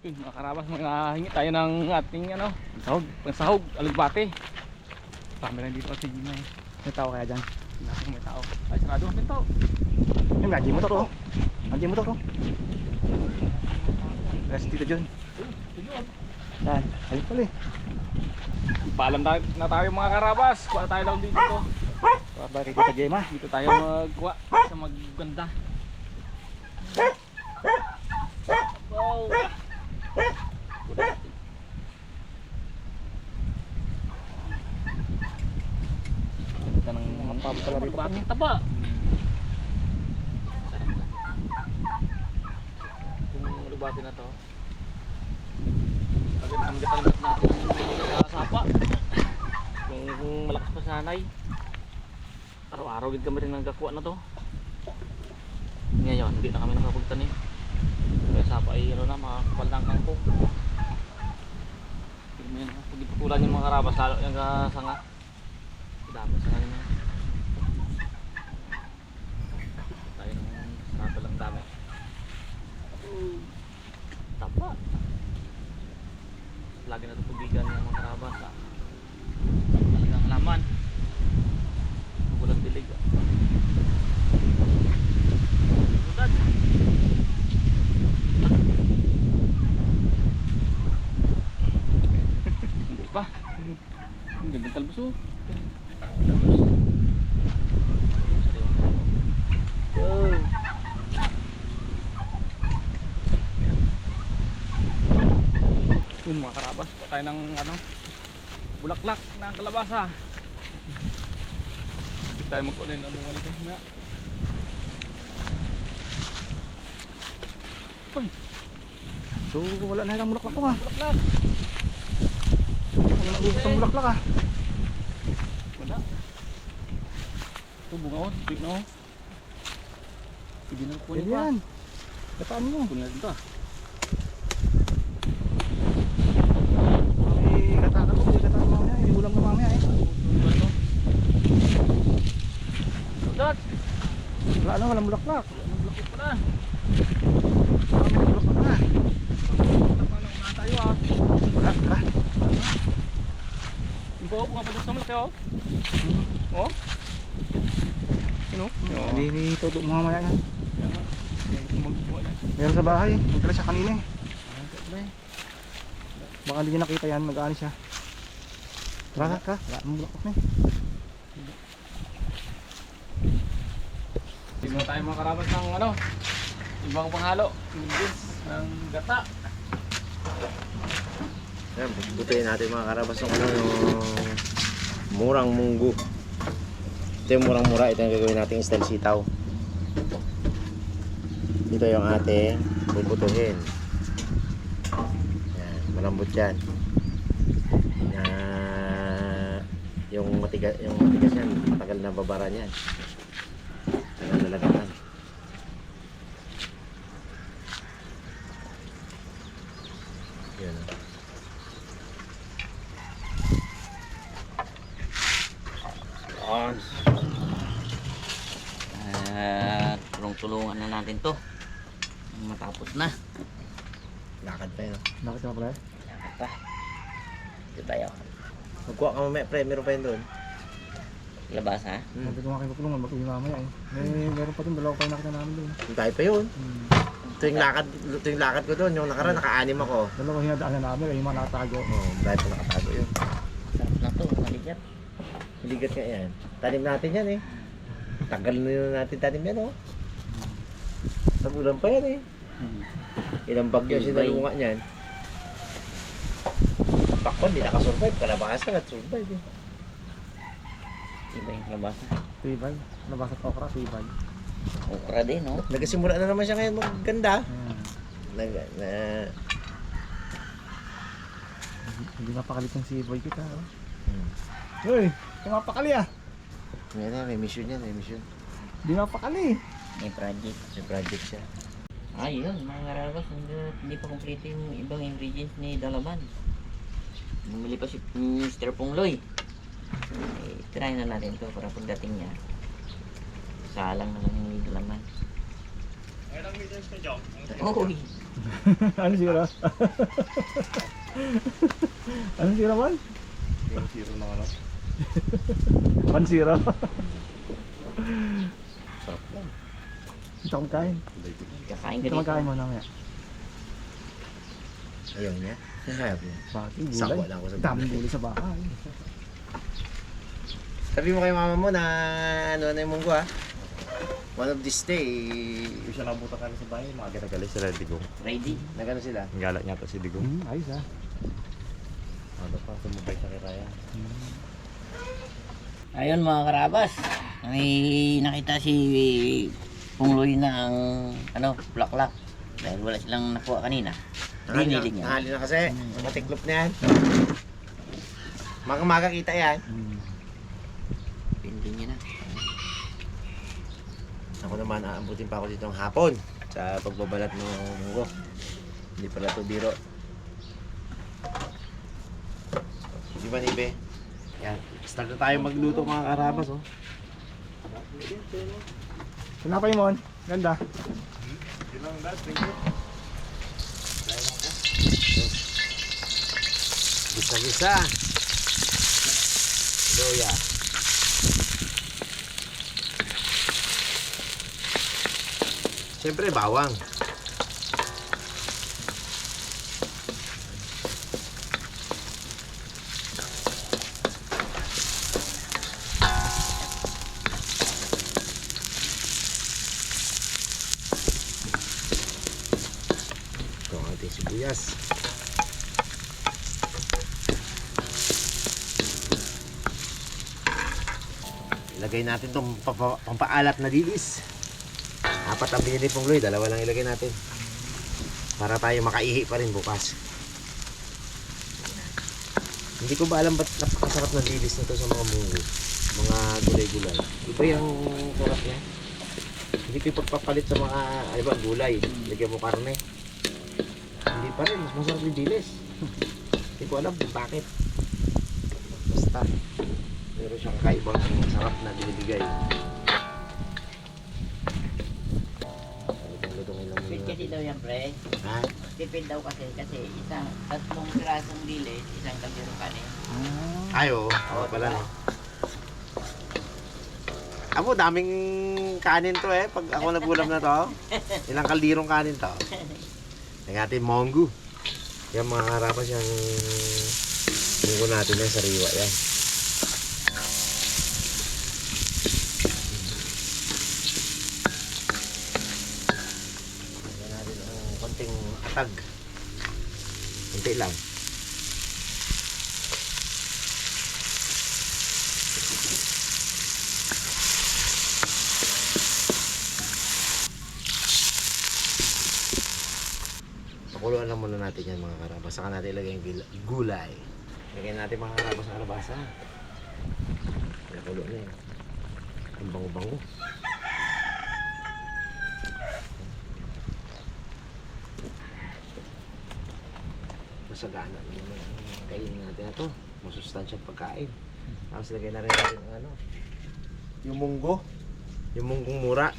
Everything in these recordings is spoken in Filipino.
Yun mga karabas, hingi tayo ng ating ano, pansahog, alugbate. Camera dito kasi Gina eh. May tao kaya dyan? Hindi kung may tao. Ay, sarado ang pinto. Ay, may aging motor oh. Aging motor oh. Rest dito dyan. Yan, ayun pala eh. Paalam na tayo mga karabas. Kuha tayo lang dito to. Para kay Tita Gemma. Dito tayo magkuha sa magganda. Wow. Ito ng mga pabo pala rito. Batang taba. Itong lubati na to. Ang gatalimot natin sa sapa. Kung malakas pa sanay. Araw-araw din kami rin nagkakuha na to. Ngayon, hindi na kami nakapagtanim. Kaya sapa ay ano na, makakapal na ang kangkong. Hindi putulan yung mga karabas, lalo yung sanga. Dami sanga nyo. Tayo ng sapa lang dami. Tapa. Lagi na ito tubigan ng mga karabas. Talagang laman. Walang dilig. Budan. Hindi pa. Ang gandang talbos oh. Yun mga karabas, tayo ng ano, bulaklak ng kalabasa. Hindi tayo magkunin ang mga nito na. So wala na yung bulaklak ko ha. Bulaklak. Wala na ubos ang bulaklak ha. Wala. Ito bunga oh, big na oh. Pwede na kunin Pwede pa. yan. Kataan mo. Kunin na dito ah. May kataan ko. May kataan mamaya. May ulam na mamaya eh. Sudat. Wala na, walang bulaklak. Walang bulaklak pa na. Walang bulaklak na. Tapanong na tayo ah. Wala, tara. Yung buo bunga pa doon sa malaki oh. Oh. Sino? Hindi todo mamaya yan. Magbuwa na. Meron sa bahay. Magkala siya kanina eh. Baka hindi niya nakita yan. Mag-aani siya. Tara ka. Wala ang bulaklak na eh. Tingnan mo tayo mga karabas ng ano, ibang panghalo, ingredients ng gata. Ayan, butuin natin mga karabas ng ano, yung murang munggo. Ito yung murang mura, ito yung gagawin natin style sitaw. Ito yung ating bubutuhin. Ayan, malambot yan. Yung matigas yan, matagal na babaran yan. Lalagatan. Yan. Tulong-tulungan na natin to matapos na. Lakad pa yun. Nakita mo pala eh. Lakad pa. Dito tayo. Magkuha ka mamaya, pre. Meron pa yun doon. Labas ha. Sabi ko nga kayo patulungan. Mag-uwi mamaya eh. Meron pa dun. Dalawa pa yung nakita namin dun. Tayo pa yun. Ito yung lakad ko doon. Yung nakaraan, naka-anim ako. Dalawa hinadaan na namin. Yung mga nakatago. Oo, dahil pa nakatago yun. Sarap na to. Maligat. Hiligat nga yan. Tanim natin yan eh. Tagal na yun natin tanim yan oh. Tagulan pa yan eh. Ilang bagyo sinalunga niyan. Pakon, di nakasurvive. Kalabasan at survive eh. Iba yung labas. Tibay. Nabasa at okra. Tibay. Okra din no. Nagsimula na naman siya ngayon maganda. Hindi mapakalit yung siboy kita. Uy! Hindi mapakali ah! Yan, may mission yan, may mission. Hindi mapakali! May project. May project siya. Ayun mga karabas. Hindi pa complete yung ibang ingredients ni Dalaban. Bumili pa si Mr. Pongloy. Try na natin to para pagdating niya. Salang na lang yung Dalaban. Ay, nang-meetings ka, Jok. Uy! Ano sira? Ano sira man? Yung zero na ano. Man sira. Sarap lang. Ito akong kain. Kakain ka Ito dito. magkain mo namaya. Ayaw niya. Ayaw niya. Bakit? Sawa Gulay. lang ako sa Daming gulay sa bahay. Sabi mo kay mama mo na ano na yung munggo ha. One of this day, Yung siya nabuta ka sa bahay, mga ginagalis sila Digong. Ready. nagano sila. Ang gala niya to si Digong. Ayos ah. Ano pa, sumubay sa kiraya. Ayun mga karabas. May nakita si Pungloy ng ano, bulaklak. Dahil wala silang nakuha kanina. Dinilig niya. Tanghali na kasi. Matiklop na yan. Maga-maga kita yan. Pindin niya na. Ako naman, aambutin pa ako dito ng hapon sa pagbabalat ng munggo. Hindi pala to biro. Di ba, Nibe? Yan. Start na tayo magluto mga karabas oh. Sinapay mo. Ganda. Bisa-bisa. Loya. Siyempre, bawang. Ito ang ating sibuyas. Ilagay natin itong pampaalat na dilis. Apat ang binili pong Lloyd, dalawa lang ilagay natin. Para tayo makaihi pa rin bukas. Hindi ko ba alam ba't napakasarap ng dilis nito sa mga munggo. Mga gulay-gulay. Iba yung sarap niya. Hindi ko ipagpapalit sa mga gulay. Lagyan mo karne. Hindi pa rin, mas masarap yung dilis. Hindi ko alam kung bakit. Basta. Meron siyang kaibang sarap na binibigay. Tipid kasi daw yan, pre. Ha? Tipid daw kasi isang tatlong pirasong dilis, isang kaldero kanin. Ay, oo. Oo pala. No? Amo, daming kanin to eh. Pag ako nagulam na to, ilang kaldirong kanin to. Ang ating monggo. Yan mga karapas, yung munggo natin yan, sariwa yan. Lagyan natin ang konting atag. Konti lang. Pakuluan lang muna natin yan mga karabas. Saka natin ilagay yung gulay. Lagyan natin mga karabas ng kalabasa. Nakulo na yun. Ang bango-bango. Masagana naman ang kainin natin na to. Masustansyang pagkain. Tapos lagyan na rin natin ang ano. Yung munggo. Yung munggong mura.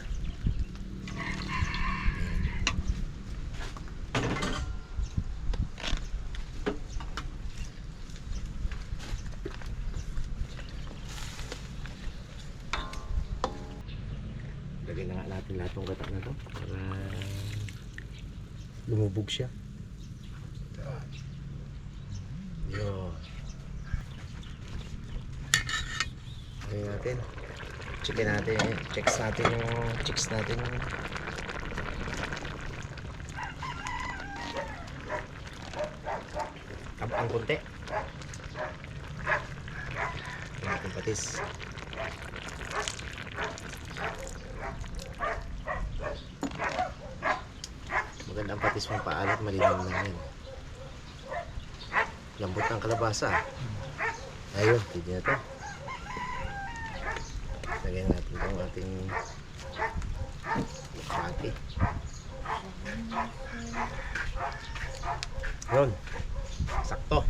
Lagyan na nga natin lahat ng gata na to para lumubog siya. Yun. Lagyan natin. Checkin natin. Checks natin yung ang konti. Lagyan natin patis. Magandang patis mong paalat, malinaw lang yan. Lambot ng kalabasa. Ayun, pwede na to. Lagyan natin itong ating pati. Yun, sakto.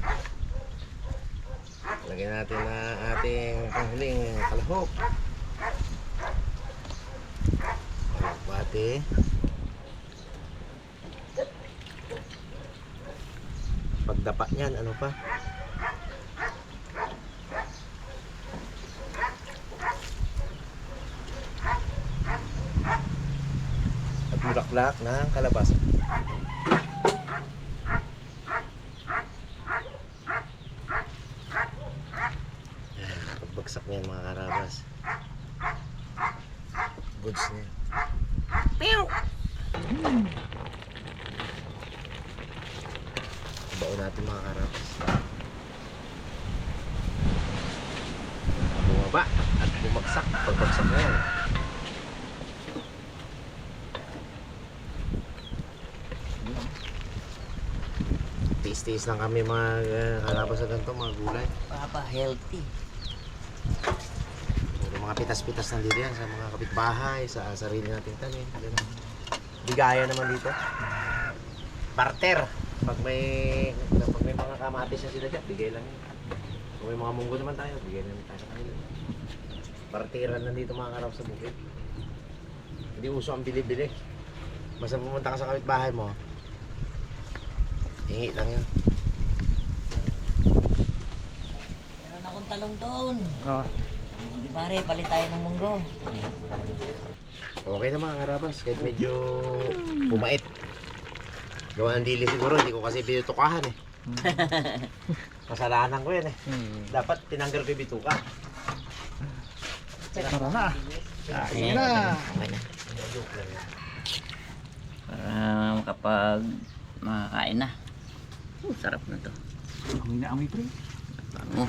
Lagyan natin na ating panghuling kalahok. Ayun, pati. pagdapa niyan, ano pa? At mulaklak ng kalabasa. Pagbagsak niyan mga karabas. Goods niya. Baon natin mga karabas. Bumaba at bumagsak. Pagbagsak na yan. Tiis-tiis lang kami mga karabas sa ganito, mga gulay. Papa, healthy. Puro mga pitas-pitas na dito yan sa mga kapitbahay, sa sarili nating tanim. Ganun. Bigaya naman dito. Barter. Pag may mga kamatis na sila dyan, bigay lang yun. Kung may mga munggo naman tayo, bigay naman tayo sa kanila. Barteran lang dito mga karap sa bukid. Hindi uso ang bili-bili. Basta pumunta ka sa kapitbahay mo, hingi lang yun. Meron akong talong doon. Oo. Di pare, palit tayo ng munggo. Okay na mga karabas, kahit medyo pumait. Gawa ng dili siguro, hindi ko kasi binutukahan eh. Kasalanan ko yan eh. Dapat tinanggal ko yung bituka. Tara na. Ayan, na. okay na. Para makapag makakain na. Sarap na to. Amoy na amoy pre. Bango.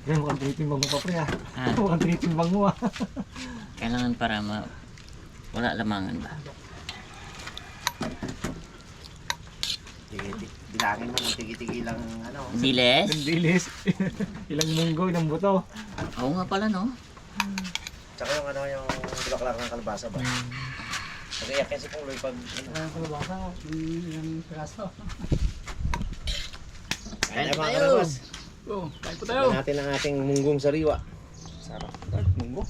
Yan, mukhang tinitimbang mo pa pre ah. Ah, Mukhang tinitimbang mo ah. kailangan para wala lamangan ba? Bilangin mo, tigi-tigi lang ano. Diles? Dilis. Ilang munggo, ilang buto. Oo nga pala no. Tsaka yung ano, yung bulaklak ng kalabasa ba? Nag-iyak yan si Pungloy pag ano. Ilang piraso. Kaya na mga kalabas. Oh, kain po Tignan natin ang ating munggong sariwa. Sarap. Munggo.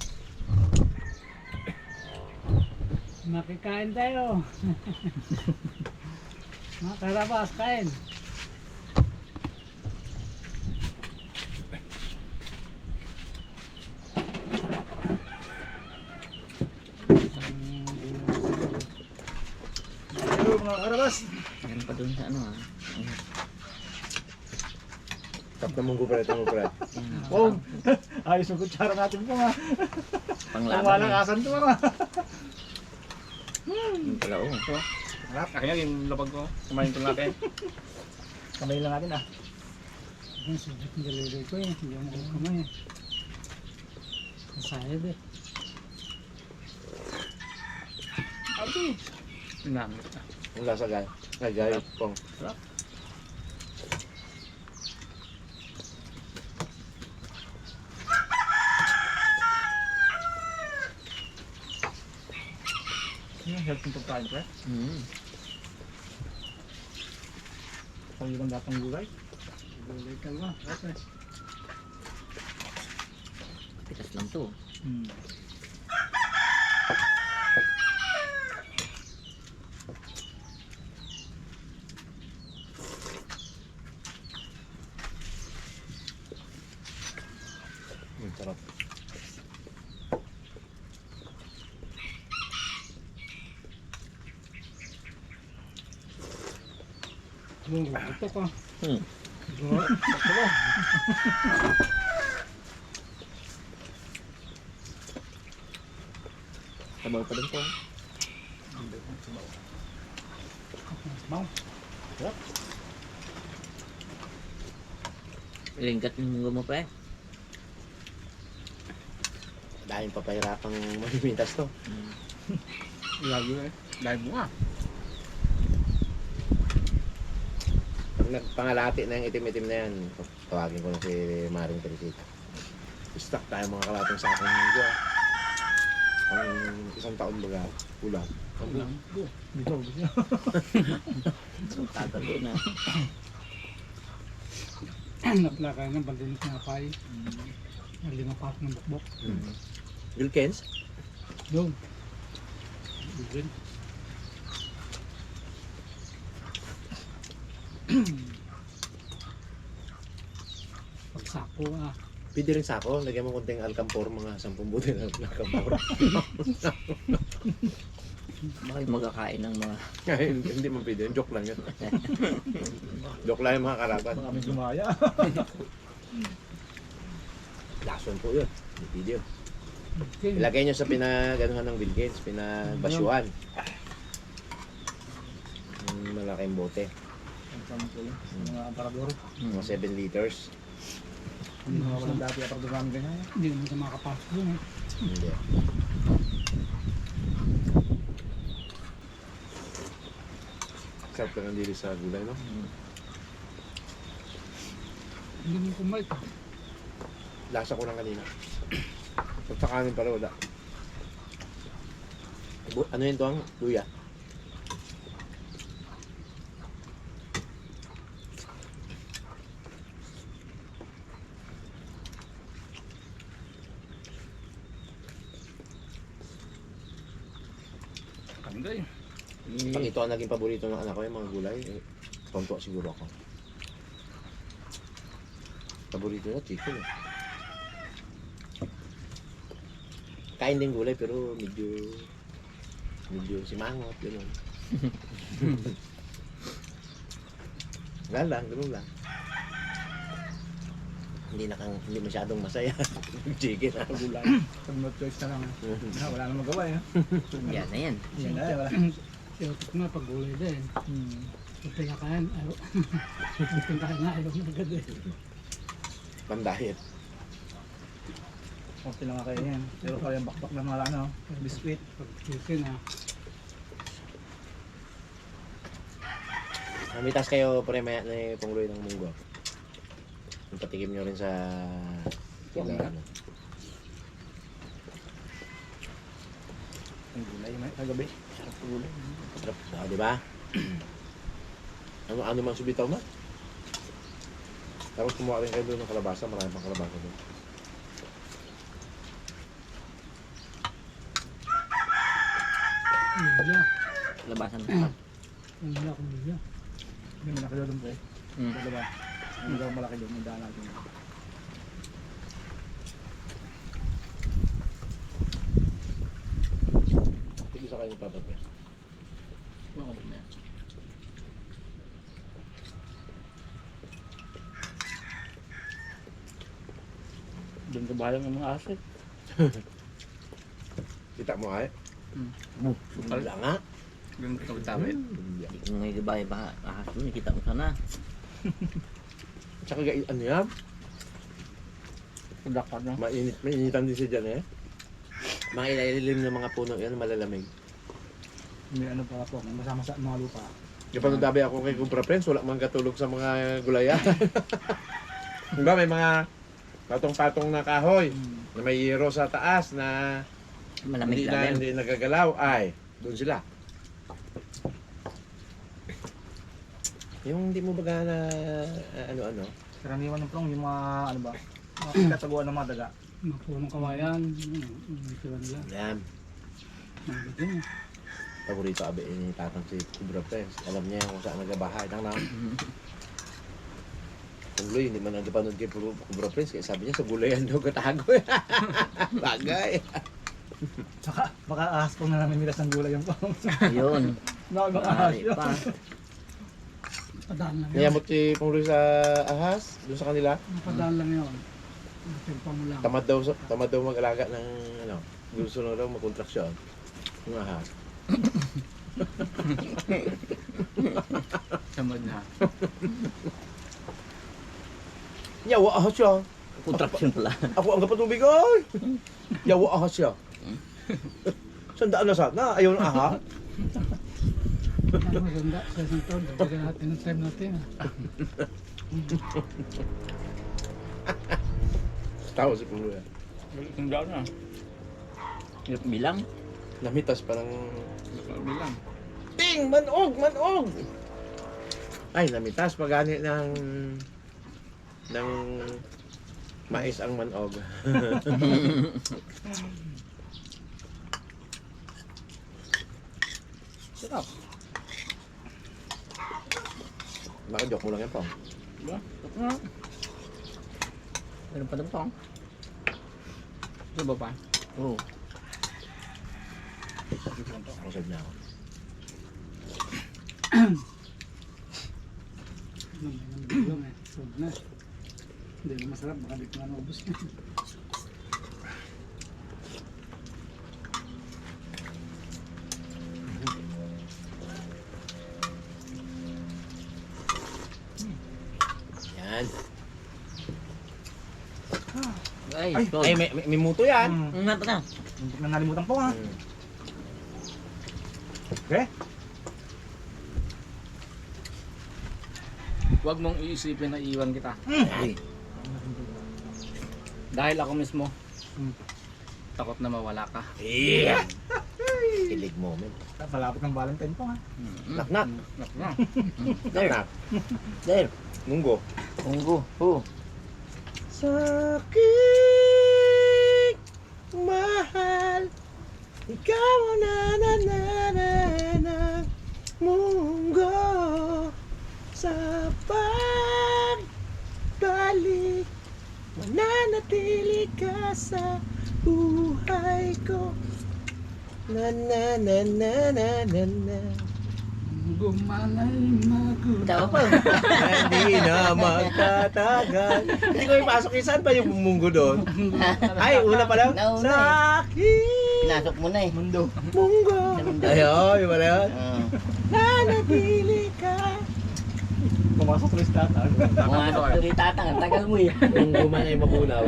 Makikain tayo. Mga karabas, kain. Hello mga karabas. Meron pa dun sa ano ah. Tap na munggo pala, tamo pala. Oh, ayos yung kutsara natin po nga. Ang Panglaban eh. malakasan to nga. Yung pala oh. Harap, akin yung lapag ko. Kumain ko natin. Kamay lang natin ah. Ang sulit ng daliri ko eh. Hindi mo kamay. Masayad eh. Abi. Namit ah. Ang lasa gay. Nagayot pong. Yung health ng pagkain pre. Pag-ibang datang gulay. Gulay ka ba? Okay. Pitas lang to. Sarap. Munggo, ito ka. Sabaw pa din po. Mau. Lingkat yung munggo mo pa eh. Dahil papahirapang malimintas to. Lagi eh. Dahil mo ah. Pag nagpangalati na yung itim-itim na yan, tawagin ko na si Maring Teresita. Stock tayo mga kalating sa aking munggo ah. Ang isang taon baga, kulang. Bito. Tatalo na. Naplakay ng baldinis na pay. Ang lima pa ng bukbok. Wilkins? Yung. Yun. Pagsako ah. Pwede rin sako, lagyan mo konting alcampor, mga 10 buti ng alcampor. Bakit magkakain ng mga... Hindi mo pwede, joke lang yun. Joke lang yung mga karapan. Baka may sumaya. Lason po yun, hindi pwede yun. Okay. Ilagay nyo sa pinaganuhan ng Wilkins, pinabasyuhan. Malaking bote, Ang sampo yun. Mga aparador. mga 7 liters. Hindi mga walang dati aparador namin ganyan. Hindi naman ka makapasok dun eh. Hindi. Sarap lang ang dili sa gulay, no? Hindi naman kumalit. Lasa ko lang kanina. Pagpakanin pala wala. Ano yun to ang luya? Tangay. Pag ito ang naging paborito ng anak ko, yung mga gulay, tonto siguro ako. Paborito na, chicken eh. Kain din gulay pero medyo simangot, gano'n. Wala lang, gano'n lang. Hindi masyadong masaya. Chicken ah. Pagulay. Pag no choice na lang. Wala nang magawa eh. Yan na yan. Yan na, wala. Siyotok na pag-gulay din. Pag pinakain, ayaw. Pag pinakain na, ayaw na agad eh. Pang-diet. Konti lang kayo yan. Pero kaya yung bakbak ng mga ano, biskuit. Pag chicken ah. Namitas kayo pre maya na pungloy ng munggo. Yung patikim nyo rin sa ano. Ang gulay, may kagabi. Sarap sa gulay. Sarap, di ba? Ano man subitaw na? Tapos kumuha rin kayo doon ng kalabasa, marami pang kalabasa doon. Kuya. Labasan pa. Wala akong kuya. Hindi mo nakilo doon pre. Mm. Ito ba? Hindi daw malaki doon. May daan natin. Sige sa kayo papatya. Doon sa bahay ng mga aset. Kita mo ay? Wala nga. Yung tawid-tawid. May diba ba ahas doon, nakita mo sana. Tsaka ano yan? Pagdakan na. Mainitan din si Jan eh. Mga ilalim ng mga puno yan, malalamig. May ano pa po, masama sa mga lupa. Yung panundabi ako kay Kumpra Friends, wala mang katulog sa mga gulayan. Diba may mga patong-patong na kahoy na may hero sa taas na Malamig hindi na lang. hindi nagagalaw ay doon sila. Yung hindi mo baga na ano-ano. Karaniwan ng plong, yung mga ano ba? Mga kataguan ng mga daga. Mga punong kawayan. Ito nila. Yan. Mga din. Paborito abe ni tatang si Kubra Friends. Alam niya kung saan nagabahay. Nang Tuloy, hindi man nagpanood kay Kubra Friends. Kaya sabi niya sa gulayan daw katago. Bagay. Saka, baka ahas pong na namin milas ng gulay yung plong. Yun. Nakabang ahas Ay, yun. pa. Napadaan lang yun. Niyamot si Pungloy sa ahas doon sa kanila. Napadaan lang yun. Napimpa mo lang. Tamad daw mag-alaga ng ano, gusto na daw magkontraksyon. Ng ahas. Samad na. Yawa ahas siya. Contraction pala. Ako ang kapatubig ay. Yawa ahas siya. Sandaan na sana, ayaw ng aha. Ano maganda sa isang taon. Dagdagan natin ang time natin ah. Tawa si Pungloy. Isang daw na. Hirap bilang. Namitas pa ng Bilang. ting! Manog! Manog! Ay, namitas pa gani ng mais ang manog. Sarap. Bakit joke mo lang yan, Pong? Meron pa ng tong. Sa ba pa? Oo. Kusog na ako. Nang eh. Sob na. Hindi na masarap. Baka di ko nga naubos yun. Yan. Ay, Ay, may muto yan. Ito na. Hindi ko na nalimutan po ha. Okay? Huwag mong iisipin na iwan kita. Ay, Dahil ako mismo, takot na mawala ka. yeah. Kilig moment. Palapit ng Valentine po ha. Knock-knock. Knock. Knock-knock. There. Munggo. Unggo. Oh. Sakit mahal, ikaw na munggo sa pagbalik, mananatili ka sa buhay ko. Na na na na na na na. Gumanay magulo. Tawa pa. Hindi na magtatagal. Hindi ko ipasok yung saan pa yung munggo doon. Ay, una pa lang. Nauna eh. Sakit Pinasok mo na eh. Mundo. munggo. Ayun, yung pala yun. Nanatili ka. Pumasok tuloy sa tatang. Pumasok tuloy tatang. Ang tagal mo eh. Munggo man ay mabulaw.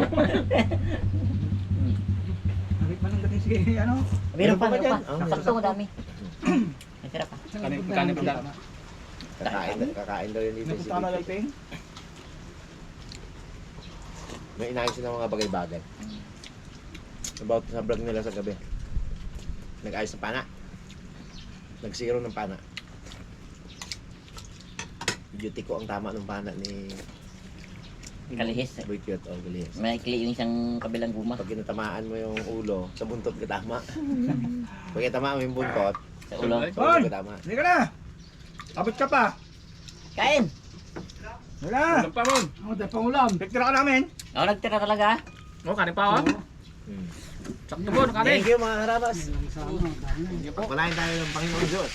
Habit man ang dating si ano. Meron pa, ba meron dyan? pa. Ah, Sakto mo dami. Masarap pa. Kanin pa dami. Kakain daw yun dito May si pusta ka na Vicky. lighting. May inayos ng mga bagay-bagay. About sa vlog nila sa gabi. Nag-ayos ng pana. Nag-zero ng pana. Duty ko ang tama ng pana ni Kalihis. Boy Cute o Galias. May kli yung isang kabilang guma. Pag kinatamaan mo yung ulo, sa buntot ka tama. Pag kinatamaan mo yung buntot, Sa ulo. sa ulo ka tama. Hindi ka na. Abot ka pa. Kain! Wala. Ulam pa mon. Ako tayo pangulam. Picture ka namin. Ako nagtira talaga. Oh, kanin pa ako. Hmm. Sakto po, kanin. Thank you mga harabas. Lang sa ano. Dami. Pagpalain tayo ng Panginoon Diyos.